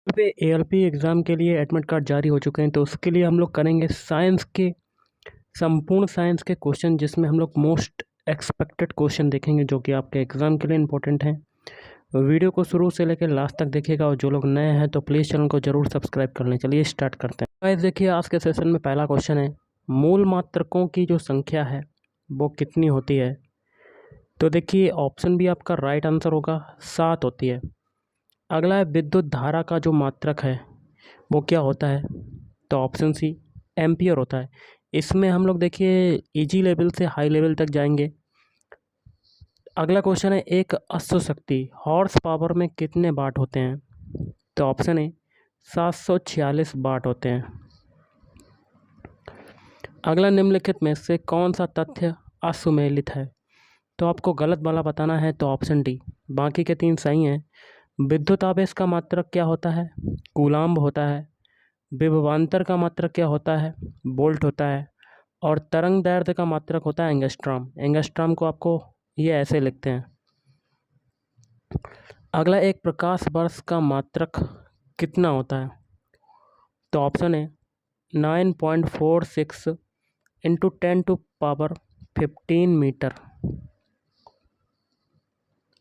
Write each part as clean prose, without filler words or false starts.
पे ALP exam के लिए एडमिट कार्ड जारी हो चुके हैं, तो उसके लिए हम लोग करेंगे साइंस के संपूर्ण साइंस के क्वेश्चन, जिसमें हम लोग मोस्ट एक्सपेक्टेड क्वेश्चन देखेंगे जो कि आपके एग्ज़ाम के लिए इंपॉर्टेंट हैं। वीडियो को शुरू से लेकर लास्ट तक देखिएगा, और जो लोग नए हैं तो प्लीज़ चैनल को ज़रूर सब्सक्राइब कर लें। चलिए स्टार्ट करते हैं। गाइस देखिए, आज के सेशन में पहला क्वेश्चन है, मूल मात्रकों की जो संख्या है वो कितनी होती है। तो देखिए, ऑप्शन भी आपका राइट आंसर होगा, 7 होती है। अगला है, विद्युत धारा का जो मात्रक है वो क्या होता है। तो ऑप्शन सी, एम्पियर होता है। इसमें हम लोग देखिए इजी लेवल से हाई लेवल तक जाएंगे। अगला क्वेश्चन है, एक अश्व शक्ति हॉर्स पावर में कितने वाट होते हैं। तो ऑप्शन है 746 वाट होते हैं। अगला, निम्नलिखित में से कौन सा तथ्य असुमेलित है। तो आपको गलत वाला बताना है, तो ऑप्शन डी, बाकी के 3 सही हैं। विद्युत आवेश का मात्रक क्या होता है, कूलाम्ब होता है। विभवांतर का मात्रक क्या होता है, वोल्ट होता है। और तरंग दैर्ध्य का मात्रक होता है एंगस्ट्रॉम। एंगस्ट्रॉम को आपको ये ऐसे लिखते हैं। अगला, एक प्रकाश वर्ष का मात्रक कितना होता है। तो ऑप्शन है 9.46 इंटू 10⁻15 मीटर।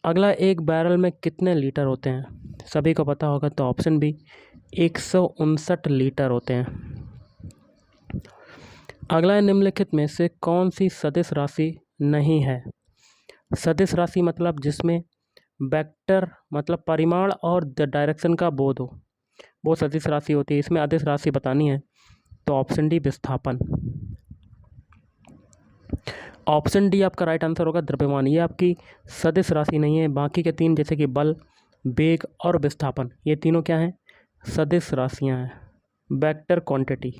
अगला, एक बैरल में कितने लीटर होते हैं, सभी को पता होगा। तो ऑप्शन बी, 159 लीटर होते हैं। अगला है, निम्नलिखित में से कौन सी सदिश राशि नहीं है। सदिश राशि मतलब जिसमें वेक्टर मतलब परिमाण और डायरेक्शन का बोध हो, वो सदिश राशि होती है। इसमें अदिश राशि बतानी है, तो ऑप्शन डी, विस्थापन। ऑप्शन डी आपका राइट आंसर होगा, द्रव्यमान। ये आपकी सदिश राशि नहीं है। बाकी के 3 जैसे कि बल, वेग और विस्थापन, ये तीनों क्या हैं, सदिश राशियां हैं, वेक्टर क्वांटिटी।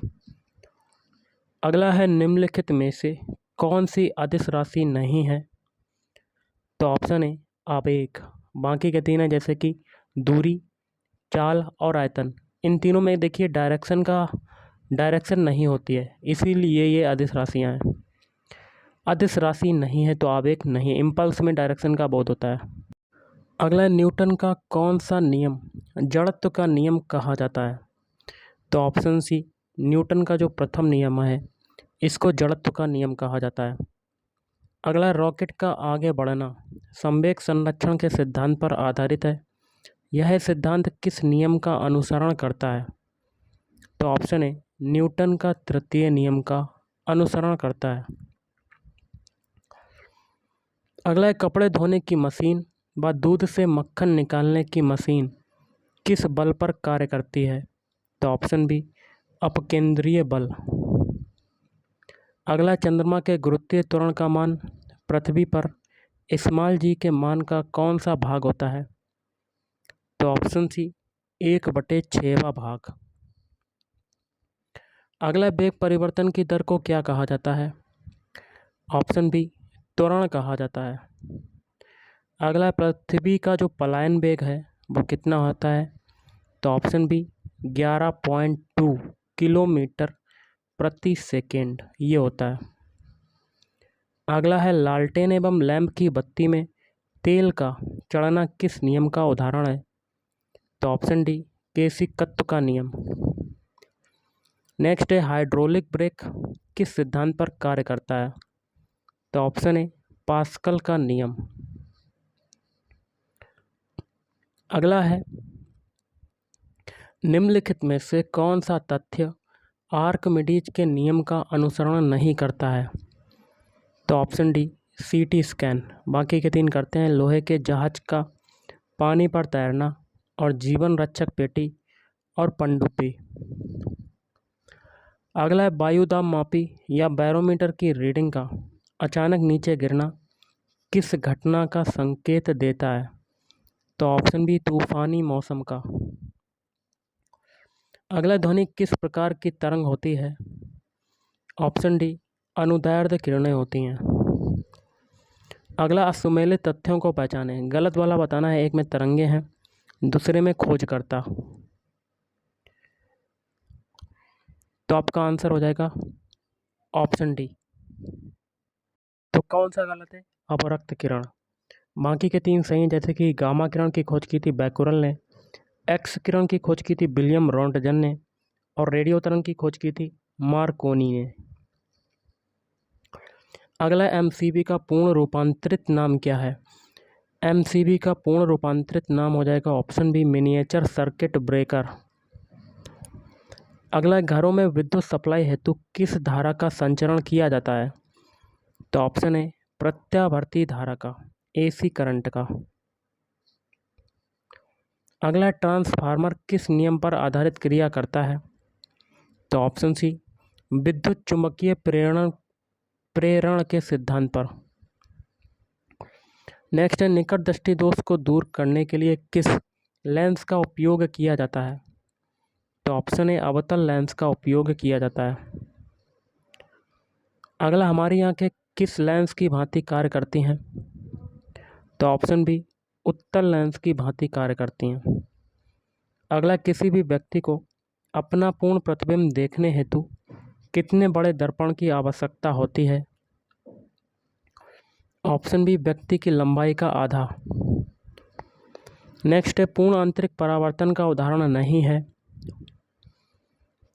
अगला है, निम्नलिखित में से कौन सी अदिश राशि नहीं है। तो ऑप्शन है आवेग। बाकी के 3 हैं जैसे कि दूरी, चाल और आयतन। इन तीनों में देखिए डायरेक्शन नहीं होती है, इसीलिए ये अदिश राशियाँ हैं। अदिश राशि नहीं है तो आवेग नहीं, इम्पल्स में डायरेक्शन का बोध होता है। अगला है, न्यूटन का कौन सा नियम जड़त्व का नियम कहा जाता है। तो ऑप्शन सी, न्यूटन का जो प्रथम नियम है इसको जड़त्व का नियम कहा जाता है। अगला, रॉकेट का आगे बढ़ना संवेग संरक्षण के सिद्धांत पर आधारित है। यह सिद्धांत किस नियम का अनुसरण करता है। तो ऑप्शन है न्यूटन का तृतीय नियम का अनुसरण करता है। अगला है, कपड़े धोने की मशीन व दूध से मक्खन निकालने की मशीन किस बल पर कार्य करती है। तो ऑप्शन बी, अपकेंद्रीय बल। अगला, चंद्रमा के गुरुत्वीय त्वरण का मान पृथ्वी पर स्मॉल जी के मान का कौन सा भाग होता है। तो ऑप्शन सी, 1/6वां भाग। अगला, वेग परिवर्तन की दर को क्या कहा जाता है। ऑप्शन बी, त्वरण कहा जाता है। अगला, पृथ्वी का जो पलायन वेग है वो कितना होता है। तो ऑप्शन बी, 11.2 किलोमीटर प्रति सेकेंड ये होता है। अगला है, लालटेन एवं लैंप की बत्ती में तेल का चढ़ना किस नियम का उदाहरण है। तो ऑप्शन डी, केसिकत्व का नियम। नेक्स्ट है, हाइड्रोलिक ब्रेक किस सिद्धांत पर कार्य करता है। तो ऑप्शन है पास्कल का नियम। अगला है, निम्नलिखित में से कौन सा तथ्य आर्किमिडीज के नियम का अनुसरण नहीं करता है। तो ऑप्शन डी, सीटी स्कैन। बाकी के 3 करते हैं, लोहे के जहाज का पानी पर तैरना और जीवन रक्षक पेटी और पनडुब्बी। अगला है, वायुदाब मापी या बैरोमीटर की रीडिंग का अचानक नीचे गिरना किस घटना का संकेत देता है। तो ऑप्शन बी, तूफानी मौसम का। अगला, ध्वनि किस प्रकार की तरंग होती है। ऑप्शन डी, अनुदैर्ध्य किरणें होती हैं। अगला, असुमेलित तथ्यों को पहचानें। गलत वाला बताना है, एक में तरंगे हैं, दूसरे में खोजकर्ता। तो आपका आंसर हो जाएगा ऑप्शन डी। तो कौन सा गलत है, अपवर्तक किरण। बाकी के 3 सही हैं, जैसे कि गामा किरण की खोज की थी बैकुरल ने, एक्स किरण की खोज की थी विलियम रोंटगन ने और रेडियो तरंग की खोज की थी मार्कोनी ने। अगला एमसीबी का पूर्ण रूपांतरित नाम क्या है? एमसीबी का पूर्ण रूपांतरित नाम हो जाएगा option B miniature circuit breaker. अगला, घरों में विद्युत सप्लाई हेतु किस धारा का संचरण किया जाता है? तो ऑप्शन है प्रत्यावर्ती धारा का, एसी करंट का। अगला, ट्रांसफार्मर किस नियम पर आधारित क्रिया करता है? तो ऑप्शन सी विद्युत चुंबकीय प्रेरण के सिद्धांत पर। नेक्स्ट है, निकट दृष्टि दोष को दूर करने के लिए किस लेंस का उपयोग किया जाता है? तो ऑप्शन ए अवतल लेंस का उपयोग किया जाता है। अगला, हमारी आंखें किस लेंस की भांति कार्य करती हैं? तो ऑप्शन बी उत्तल लेंस की भांति कार्य करती हैं। अगला, किसी भी व्यक्ति को अपना पूर्ण प्रतिबिंब देखने हेतु कितने बड़े दर्पण की आवश्यकता होती है? ऑप्शन बी व्यक्ति की लंबाई का आधा। नेक्स्ट है, पूर्ण आंतरिक परावर्तन का उदाहरण नहीं है।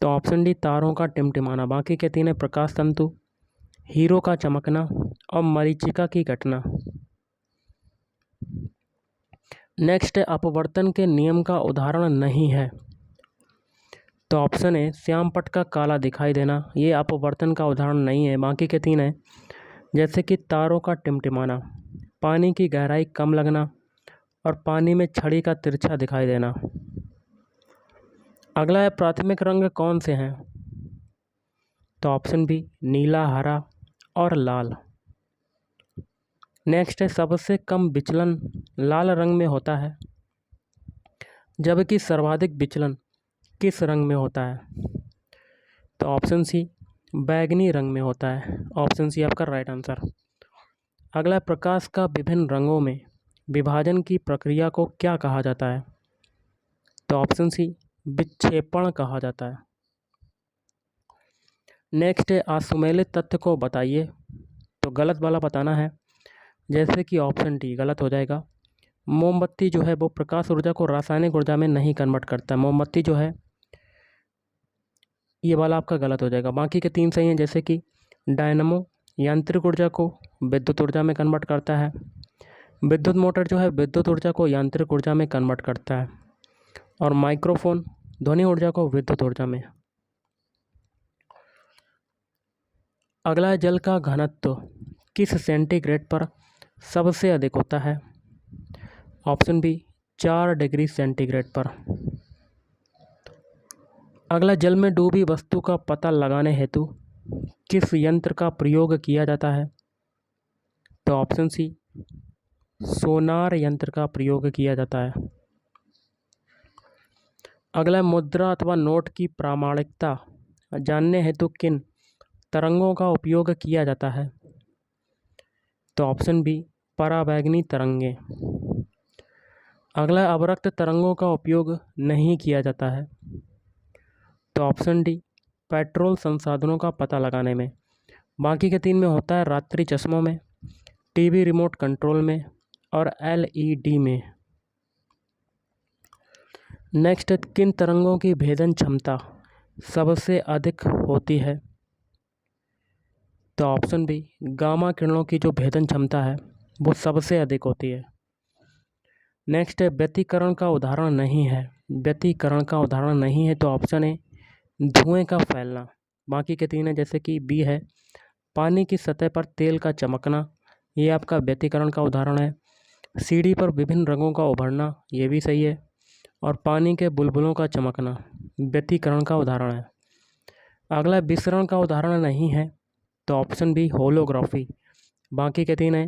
तो ऑप्शन डी तारों का टिमटिमाना। बाकी के तीन है प्रकाश तंतु, हीरो का चमकना और मरीचिका की घटना। नेक्स्ट है, अपवर्तन के नियम का उदाहरण नहीं है। तो ऑप्शन है श्यामपट्ट का काला दिखाई देना, ये अपवर्तन का उदाहरण नहीं है। बाकी के तीन है जैसे कि तारों का टिमटिमाना, पानी की गहराई कम लगना और पानी में छड़ी का तिरछा दिखाई देना। अगला है, प्राथमिक रंग कौन से हैं? तो ऑप्शन बी नीला, हरा और लाल। नेक्स्ट है, सबसे कम विचलन लाल रंग में होता है जबकि सर्वाधिक विचलन किस रंग में होता है? तो ऑप्शन सी बैगनी रंग में होता है। ऑप्शन सी आपका राइट आंसर। अगला, प्रकाश का विभिन्न रंगों में विभाजन की प्रक्रिया को क्या कहा जाता है? तो ऑप्शन सी विक्षेपण कहा जाता है। नेक्स्ट है, असुमेलित तथ्य को बताइए। तो गलत वाला बताना है, जैसे कि ऑप्शन डी गलत हो जाएगा। मोमबत्ती जो है वो प्रकाश ऊर्जा को रासायनिक ऊर्जा में नहीं कन्वर्ट करता है। मोमबत्ती जो है ये वाला आपका गलत हो जाएगा। बाकी के तीन सही हैं, जैसे कि डायनमो यांत्रिक ऊर्जा को विद्युत ऊर्जा में कन्वर्ट करता है, विद्युत मोटर जो है विद्युत ऊर्जा को यांत्रिक ऊर्जा में कन्वर्ट करता है, और माइक्रोफोन ध्वनि ऊर्जा को विद्युत ऊर्जा में। अगला है, जल का घनत्व किस सेंटीग्रेड पर सबसे अधिक होता है? ऑप्शन बी 4 डिग्री सेंटीग्रेड पर। अगला, जल में डूबी वस्तु का पता लगाने हेतु किस यंत्र का प्रयोग किया जाता है? तो ऑप्शन सी सोनार यंत्र का प्रयोग किया जाता है। अगला, मुद्रा अथवा नोट की प्रामाणिकता जानने हेतु किन तरंगों का उपयोग किया जाता है? तो ऑप्शन बी पराबैंगनी तरंगें। अगला, अवरक्त तरंगों का उपयोग नहीं किया जाता है। तो ऑप्शन डी पेट्रोल संसाधनों का पता लगाने में। बाकी के तीन में होता है रात्रि चश्मों में, टीवी रिमोट कंट्रोल में और एलईडी में। नेक्स्ट, किन तरंगों की भेदन क्षमता सबसे अधिक होती है? तो ऑप्शन बी गामा किरणों की जो भेदन क्षमता है वो सबसे अधिक होती है। नेक्स्ट है, व्यतिकरण का उदाहरण नहीं है। व्यतिकरण का उदाहरण नहीं है तो ऑप्शन है धुएं का फैलना। बाकी के तीन है, जैसे कि बी है पानी की सतह पर तेल का चमकना, ये आपका व्यतिकरण का उदाहरण है। सीढ़ी पर विभिन्न रंगों का उभरना, ये भी सही है। और पानी के बुलबुलों का चमकना व्यतिकरण का उदाहरण है। अगला, विसरण का उदाहरण नहीं है तो ऑप्शन बी होलोग्राफी। बाकी के तीन है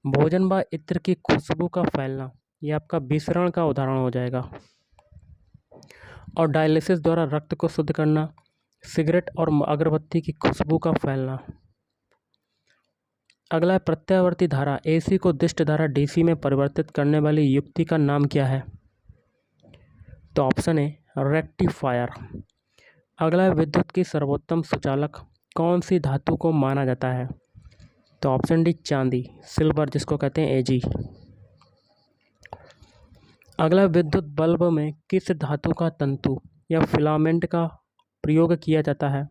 भोजन व इत्र की खुशबू का फैलना, ये आपका विसरण का उदाहरण हो जाएगा। और डायलिसिस द्वारा रक्त को शुद्ध करना, सिगरेट और अगरबत्ती की खुशबू का फैलना। अगला है, प्रत्यावर्ती धारा एसी को दिष्ट धारा डीसी में परिवर्तित करने वाली युक्ति का नाम क्या है? तो ऑप्शन है रेक्टिफायर। अगला है, विद्युत की सर्वोत्तम सुचालक कौन सी धातु को माना जाता है? तो ऑप्शन डी चांदी, सिल्वर जिसको कहते हैं एजी। अगला, विद्युत बल्ब में किस धातु का तंतु या फिलामेंट का प्रयोग किया जाता है?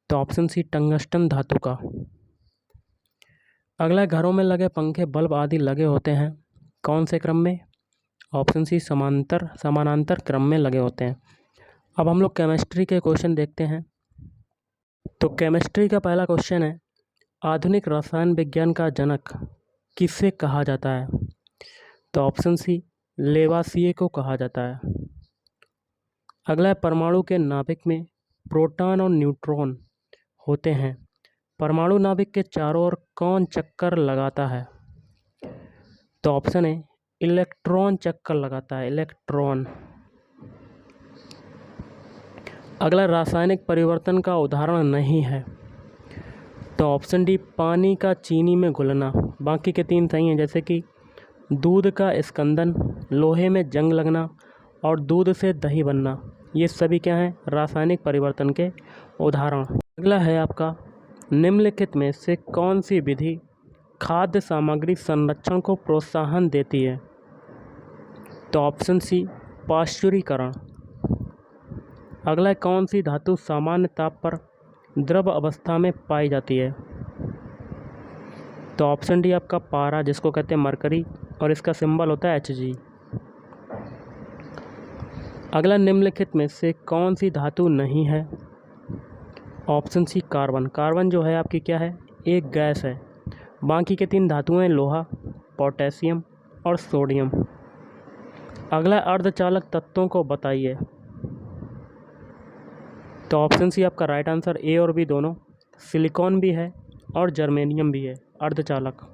तो ऑप्शन सी, टंगस्टन धातु का। अगला, घरों में लगे पंखे, बल्ब आदि लगे होते हैं कौन से क्रम में? ऑप्शन सी, समानांतर क्रम में लगे होते हैं। अब हम लोग केमिस्ट्री के क्वेश्चन देखते हैं। तो केमिस्ट्री का पहला क्वेश्चन है, आधुनिक रसायन विज्ञान का जनक किसे कहा जाता है? तो ऑप्शन सी, लेवासिए को कहा जाता है। अगला, परमाणु के नाभिक में प्रोटॉन और न्यूट्रॉन होते हैं, परमाणु नाभिक के चारों ओर कौन चक्कर लगाता है? तो ऑप्शन है, इलेक्ट्रॉन चक्कर लगाता है, इलेक्ट्रॉन। अगला, रासायनिक परिवर्तन का उदाहरण नहीं है। तो ऑप्शन डी, पानी का चीनी में घुलना। बाकी के 3 सही हैं, जैसे कि दूध का स्कंदन, लोहे में जंग लगना और दूध से दही बनना। ये सभी क्या हैं? रासायनिक परिवर्तन के उदाहरण। अगला है आपका, निम्नलिखित में से कौन सी विधि खाद्य सामग्री संरक्षण को प्रोत्साहन देती है? तो ऑप्शन सी, पाश्चुरीकरण। अगला, कौन सी धातु सामान्य ताप पर द्रव अवस्था में पाई जाती है? तो ऑप्शन डी आपका पारा, जिसको कहते हैं मरकरी, और इसका सिंबल होता है Hg। अगला, निम्नलिखित में से कौन सी धातु नहीं है? ऑप्शन सी, कार्बन। कार्बन जो है आपकी क्या है? एक गैस है। बाकी के 3 धातुएं लोहा, पोटेशियम और सोडियम। अगला, अर्धचालक तत्वों को बताइए। तो ऑप्शन सी आपका राइट आंसर, ए और बी दोनों। सिलिकॉन भी है और जर्मेनियम भी है अर्धचालक।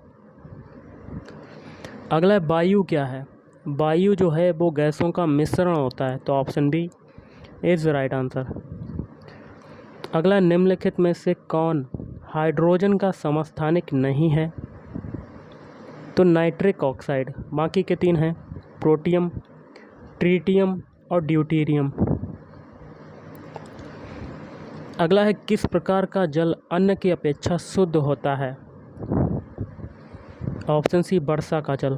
अगला, वायु क्या है? वायु जो है वो गैसों का मिश्रण होता है। तो option B is right answer. अगला, निम्नलिखित में से कौन हाइड्रोजन का समस्थानिक नहीं है? तो नाइट्रिक ऑक्साइड। बाकी के 3 हैं, प्रोटियम, ट्रीटियम और ड्यूटीरियम। अगला है, किस प्रकार का जल अन्य की अपेक्षा शुद्ध होता है? ऑप्शन सी, वर्षा का जल।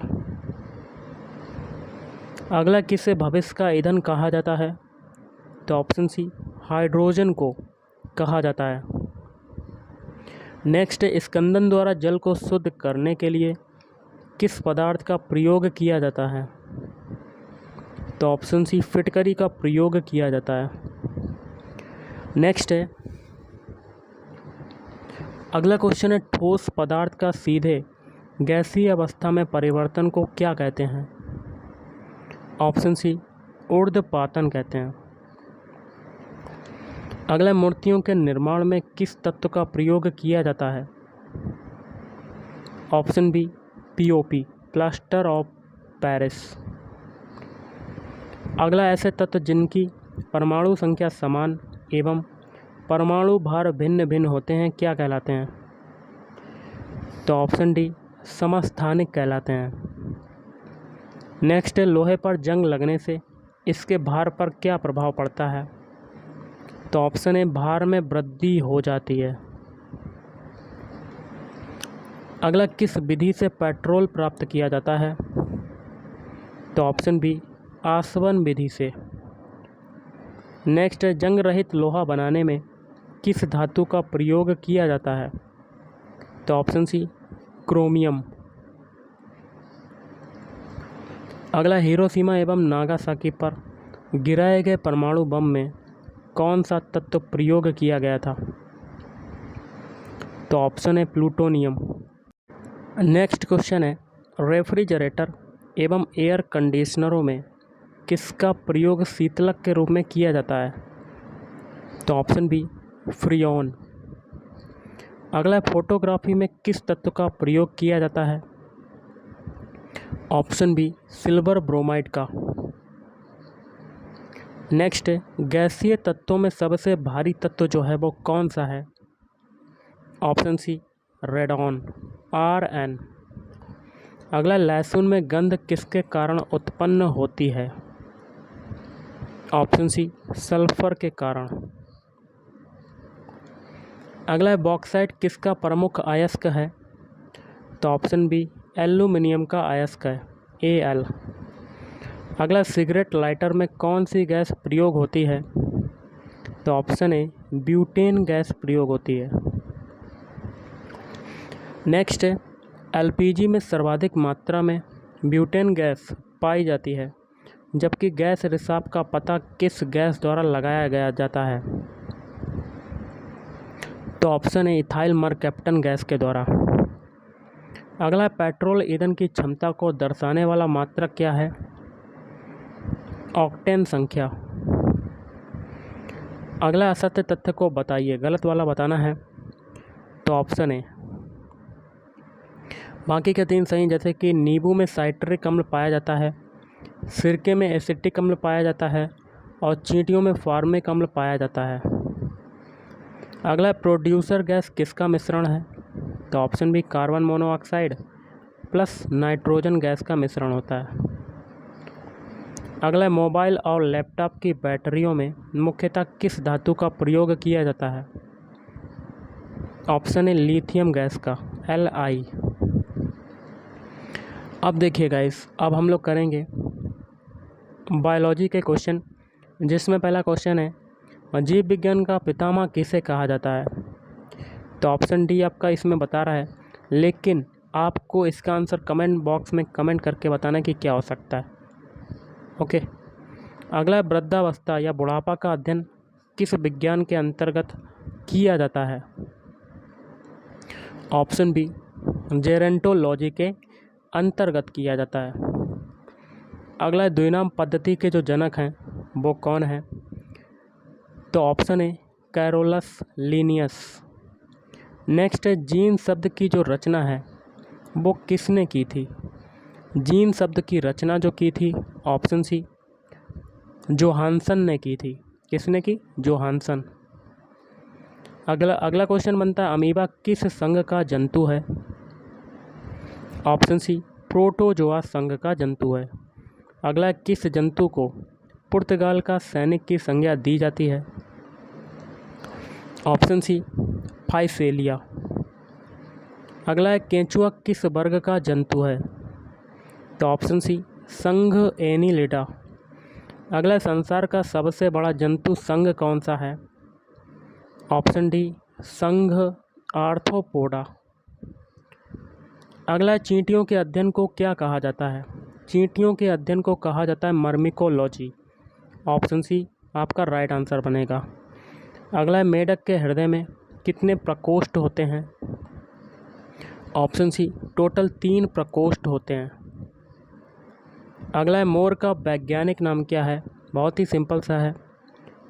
अगला, किसे भविष्य का ईंधन कहा जाता है? तो ऑप्शन सी, हाइड्रोजन को कहा जाता है। नेक्स्ट, स्कंदन द्वारा जल को शुद्ध करने के लिए किस पदार्थ का प्रयोग किया जाता है? तो ऑप्शन सी, फिटकरी का प्रयोग किया जाता है। नेक्स्ट है, अगला क्वेश्चन है, ठोस पदार्थ का सीधे गैसीय अवस्था में परिवर्तन को क्या कहते हैं? ऑप्शन सी, ऊर्ध्वपातन कहते हैं। अगला, मूर्तियों के निर्माण में किस तत्व का प्रयोग किया जाता है? Option B, POP, plaster of Paris. अगला, ऐसे तत्व जिनकी परमाणु संख्या समान एवं परमाणु भार भिन्न भिन्न होते हैं क्या कहलाते हैं? तो ऑप्शन डी, समस्थानिक कहलाते हैं। नेक्स्ट है, लोहे पर जंग लगने से इसके भार पर क्या प्रभाव पड़ता है? तो ऑप्शन ए, भार में वृद्धि हो जाती है। अगला, किस विधि से पेट्रोल प्राप्त किया जाता है? तो ऑप्शन बी, आसवन विधि से। नेक्स्ट है, जंग रहित लोहा बनाने में किस धातु का प्रयोग किया जाता है? तो ऑप्शन सी, क्रोमियम। अगला, हिरोशिमा एवं नागासाकी पर गिराए गए परमाणु बम में कौन सा तत्व प्रयोग किया गया था? तो ऑप्शन है, प्लूटोनियम। नेक्स्ट क्वेश्चन है, रेफ्रिजरेटर एवं एयर कंडीशनरों में किसका प्रयोग शीतलक के रूप में किया जाता है? तो ऑप्शन बी, फ्रियोन। अगला, फोटोग्राफी में किस तत्व का प्रयोग किया जाता है? ऑप्शन बी, सिल्वर ब्रोमाइड का। नेक्स्ट, गैसीय तत्वों में सबसे भारी तत्व जो है वो कौन सा है? Option C, radon, Rn। अगला, लहसुन में गंध किसके कारण उत्पन्न होती है? ऑप्शन सी, सल्फर के कारण। अगला, बॉक्साइट किसका प्रमुख अयस्क है? तो ऑप्शन बी, एल्यूमिनियम का अयस्क है, Al। अगला, सिगरेट लाइटर में कौन सी गैस प्रयोग होती है? तो ऑप्शन ए ब्यूटेन गैस प्रयोग होती है। नेक्स्ट है, एलपीजी में सर्वाधिक मात्रा में ब्यूटेन गैस पाई जाती है, जबकि गैस रिसाव का पता किस गैस द्वारा लगाया गया जाता है? तो ऑप्शन है इथाइल मरकैप्टन गैस के द्वारा। अगला, पेट्रोल ईंधन की क्षमता को दर्शाने वाला मात्रक क्या है? ऑक्टेन संख्या। अगला, असत्य तथ्य को बताइए, गलत वाला बताना है। तो ऑप्शन है बाकी के 3 सही, जैसे कि नींबू में साइट्रिक अम्ल पाया जाता है, सिरके में एसिटिक अम्ल पाया जाता है और चींटियों में फॉर्मिक अम्ल पाया जाता है। अगला, प्रोड्यूसर गैस किसका मिश्रण है? तो option B carbon monoxide plus nitrogen gas का मिश्रण होता है। अगला, मोबाइल और लैपटॉप की बैटरियों में मुख्यतः किस धातु का प्रयोग किया जाता है? ऑप्शन है लिथियम गैस का, Li। अब देखिए गाइस, अब हम लोग करेंगे बायोलॉजी के क्वेश्चन, जिसमें पहला क्वेश्चन है जीव विज्ञान का पितामह किसे कहा जाता है? तो ऑप्शन डी आपका इसमें बता रहा है, लेकिन आपको इसका आंसर कमेंट बॉक्स में कमेंट करके बताना कि क्या हो सकता है। ओके। अगला, वृद्धावस्था या बुढ़ापा का अध्ययन किस विज्ञान के अंतर्गत किया जाता है? ऑप्शन बी जेरेंटोलॉजी के अंतर्गत किया जाता है। अगला, द्विनाम पद्धति के जो जनक हैं वो कौन है? तो ऑप्शन है कैरोलस लीनियस। नेक्स्ट है, जीन शब्द की जो रचना है वो किसने की थी? जीन शब्द की रचना जो की थी, ऑप्शन सी जोहानसन ने की थी। किसने की? जोहानसन। अगला क्वेश्चन बनता है, अमीबा किस संघ का जंतु है? ऑप्शन सी प्रोटोजोआ संघ का जंतु है। अगला, किस जंतु को पुर्तगाल का सैनिक की संज्ञा दी जाती है? Option C Physalia. अगला, केंचुआ किस वर्ग का जंतु है? तो ऑप्शन सी संघ एनिलिडा। अगला, संसार का सबसे बड़ा जंतु संघ कौन सा है? ऑप्शन डी संघ आर्थ्रोपोडा। अगला, चींटियों के अध्ययन को क्या कहा जाता है? चींटियों के अध्ययन को कहा जाता है मर्मिकोलॉजी। ऑप्शन सी आपका राइट आंसर बनेगा। अगला, मेढक के हृदय में कितने प्रकोष्ठ होते हैं? ऑप्शन सी टोटल 3 प्रकोष्ठ होते हैं। अगला, मोर का वैज्ञानिक नाम क्या है? बहुत ही सिंपल सा है,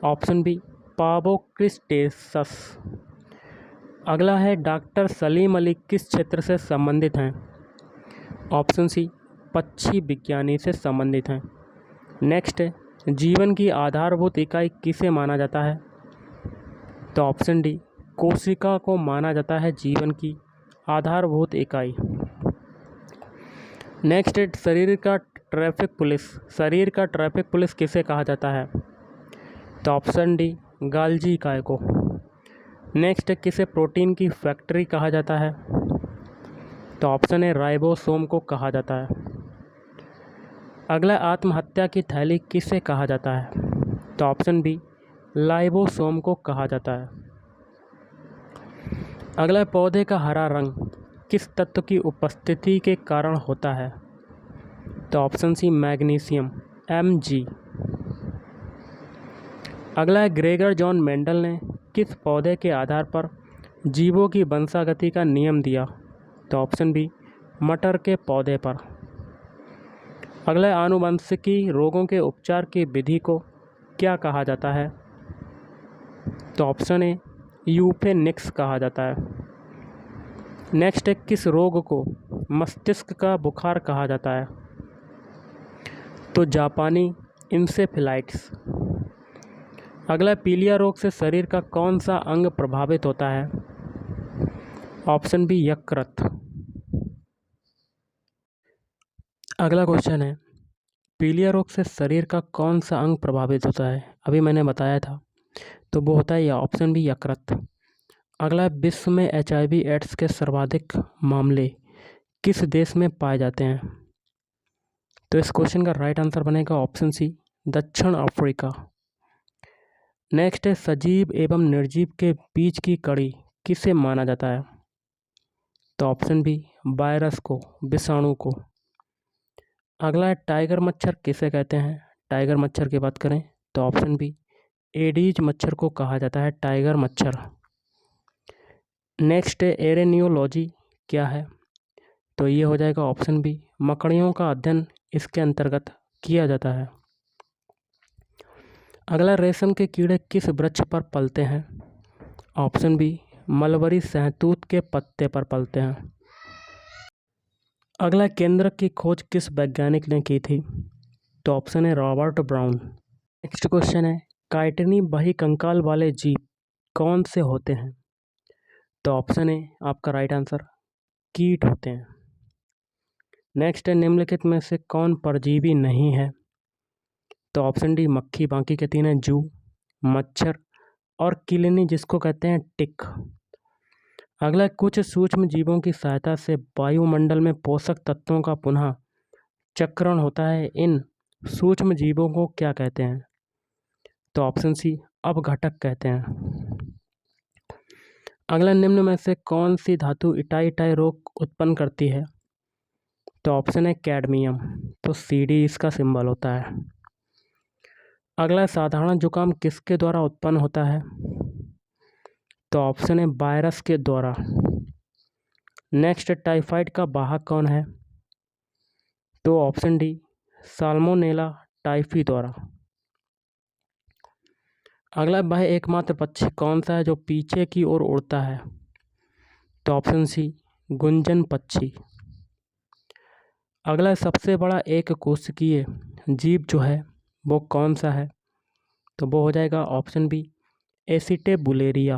ऑप्शन बी पावोक्रिस्टेसस। अगला है, डॉक्टर सलीम अली किस क्षेत्र से संबंधित हैं? ऑप्शन सी पक्षी विज्ञानी से संबंधित हैं। नेक्स्ट है, जीवन की आधारभूत इकाई किसे माना जाता है? तो ऑप्शन डी कोशिका को माना जाता है जीवन की आधारभूत इकाई। नेक्स्ट है, शरीर का ट्रैफिक पुलिस किसे कहा जाता है? तो ऑप्शन डी गाल्जी काय को। नेक्स्ट है, किसे प्रोटीन की फैक्ट्री कहा जाता है? तो ऑप्शन है राइबोसोम को कहा जाता है। अगला, आत्महत्या की थैली किसे कहा जाता है? तो ऑप्शन बी लाइबोसोम को कहा जाता है। अगला, पौधे का हरा रंग किस तत्व की उपस्थिति के कारण होता है? तो ऑप्शन सी मैग्नीशियम Mg। अगला है, ग्रेगर जॉन मेंडल ने किस पौधे के आधार पर जीवों की वंशागति का नियम दिया? तो ऑप्शन बी मटर के पौधे पर। अगला, आनुवंशिकी रोगों के उपचार की विधि को क्या कहा जाता है? तो ऑप्शन ए यूफेनिक्स कहा जाता है। नेक्स्ट है, किस रोग को मस्तिष्क का बुखार कहा जाता है? तो जापानी इंसेफेलाइटिस। अगला, पीलिया रोग से शरीर का कौन सा अंग प्रभावित होता है? ऑप्शन बी यकृत। अगला क्वेश्चन है, पीलिया रोग से शरीर का कौन सा अंग प्रभावित होता है? अभी मैंने बताया था, तो वो होता है या ऑप्शन बी यकृत। अगला, विश्व में HIV एड्स के सर्वाधिक मामले किस देश में पाए जाते हैं? तो इस क्वेश्चन का राइट आंसर बनेगा ऑप्शन सी, दक्षिण अफ्रीका। नेक्स्ट है, सजीव एवं निर्जीव के बीच की कड़ी किसे माना जाता है? तो ऑप्शन बी, वायरस को, विषाणु को। अगला है, टाइगर मच्छर किसे कहते हैं? टाइगर मच्छर की बात करें तो ऑप्शन बी, एडीज मच्छर को कहा जाता है टाइगर मच्छर। नेक्स्ट है, एरेनियोलॉजी क्या है? तो ये हो जाएगा ऑप्शन बी, मकड़ियों का अध्ययन इसके अंतर्गत किया जाता है। अगला, रेशम के कीड़े किस वृक्ष पर पलते हैं? ऑप्शन बी, मलबरी सहतूत के पत्ते पर पलते हैं। अगला, केंद्रक की खोज किस वैज्ञानिक ने की थी? तो ऑप्शन है रॉबर्ट ब्राउन। नेक्स्ट क्वेश्चन है, काइटिनी बहिकंकाल वाले जीव कौन से होते हैं? तो ऑप्शन है आपका राइट आंसर, कीट होते हैं। नेक्स्ट है, निम्नलिखित में से कौन परजीवी नहीं है? तो ऑप्शन डी, मक्खी, बाकी के तीन हैं जू, मच्छर और किलनी जिसको कहते हैं टिक। अगला, कुछ सूक्ष्म जीवों की सहायता से वायुमंडल में पोषक तत्वों का पुनः चक्रण होता है, इन सूक्ष्म जीवों को क्या कहते हैं? तो ऑप्शन सी, अपघटक कहते हैं। अगला, निम्न में से कौन सी धातु इटाई रोग उत्पन्न करती है? तो ऑप्शन है कैडमियम, तो CD इसका सिंबल होता है। अगला, साधारण जुकाम किसके द्वारा उत्पन्न होता है? तो ऑप्शन है वायरस के द्वारा। नेक्स्ट, टाइफाइड का वाहक कौन है? तो ऑप्शन डी, साल्मोनेला टाइफी द्वारा। अगला, वह एकमात्र पक्षी कौन सा है जो पीछे की ओर उड़ता है? तो ऑप्शन सी, गुंजन पक्षी। अगला, सबसे बड़ा एक कोशिकीय जीव जो है वो कौन सा है? तो वो हो जाएगा ऑप्शन बी, एसिटेबुलेरिया।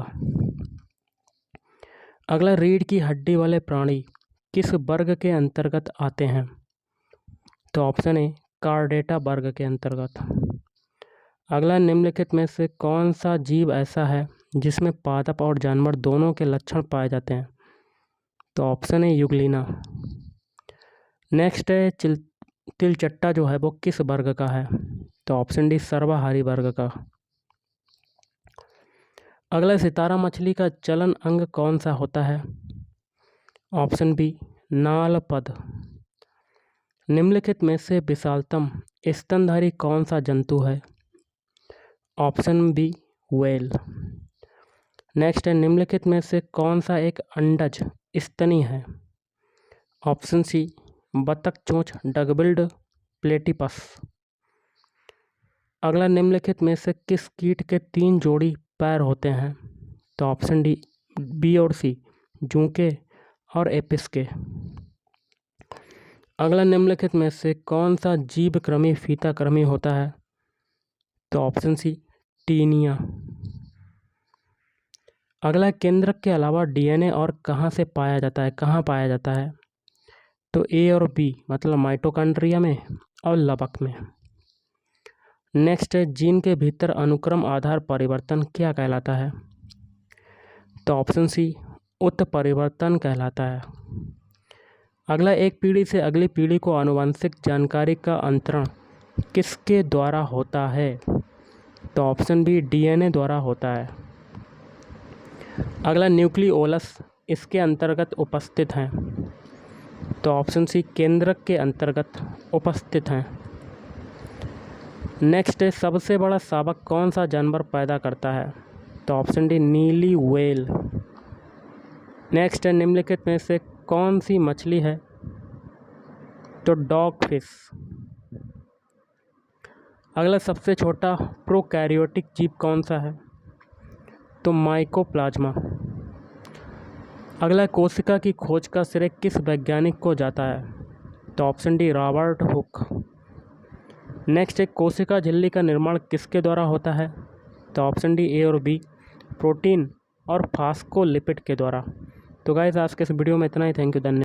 अगला, रीढ़ की हड्डी वाले प्राणी किस वर्ग के अंतर्गत आते हैं? तो ऑप्शन ए, कार्डेटा वर्ग के अंतर्गत। अगला, निम्नलिखित में से कौन सा जीव ऐसा है जिसमें पादप और जानवर दोनों के लक्षण पाए जाते हैं? तो ऑप्शन है युगलिना। नेक्स्ट है, तिलचट्टा जो है वो किस वर्ग का है? तो ऑप्शन डी, सर्वाहारी वर्ग का। अगला, सितारा मछली का चलन अंग कौन सा होता है? ऑप्शन बी, नालपद। निम्नलिखित में से विशालतम स्तनधारी कौन सा जंतु है? Option B, whale. नेक्स्ट है, निम्नलिखित में से कौन सा एक अंडज स्तनी है? ऑप्शन सी, बतख चोंच डगबिल्ड प्लेटिपस। अगला, निम्नलिखित में से किस कीट के 3 जोड़ी पैर होते हैं? तो ऑप्शन डी, बी और सी, जूके और एपिस के। अगला, निम्नलिखित में से कौन सा जीव कृमि फीता कृमि होता है? तो ऑप्शन सी, टीनिया। अगला, केंद्रक के अलावा DNA और कहाँ से पाया जाता है, कहाँ पाया जाता है? तो ए और बी, मतलब माइटोकॉन्ड्रिया में और लवक में। नेक्स्ट है, जीन के भीतर अनुक्रम आधार परिवर्तन क्या कहलाता है? तो ऑप्शन सी, उत्परिवर्तन कहलाता है। अगला, एक पीढ़ी से अगली पीढ़ी को आनुवंशिक जानकारी का अंतरण किसके द्वारा होता है? तो ऑप्शन बी, DNA द्वारा होता है। अगला, न्यूक्लियोलस इसके अंतर्गत उपस्थित हैं? तो ऑप्शन सी, केंद्रक के अंतर्गत उपस्थित हैं। नेक्स्ट है, सबसे बड़ा शावक कौन सा जानवर पैदा करता है? तो ऑप्शन डी, नीली व्हेल। नेक्स्ट है, निम्नलिखित में से कौन सी मछली है? तो डॉग फिश। अगला, सबसे छोटा प्रोकैरियोटिक जीव कौन सा है? तो माइकोप्लाज्मा। अगला, कोशिका की खोज का श्रेय किस वैज्ञानिक को जाता है? तो option D, Robert Hooke. Next है, कोशिका झिल्ली का निर्माण किसके द्वारा होता है? तो ऑप्शन डी, ए और बी, प्रोटीन और फास्फोलिपिड के द्वारा। तो गाइस, आज के इस वीडियो में इतना ही। थैंक यू, धन्यवाद।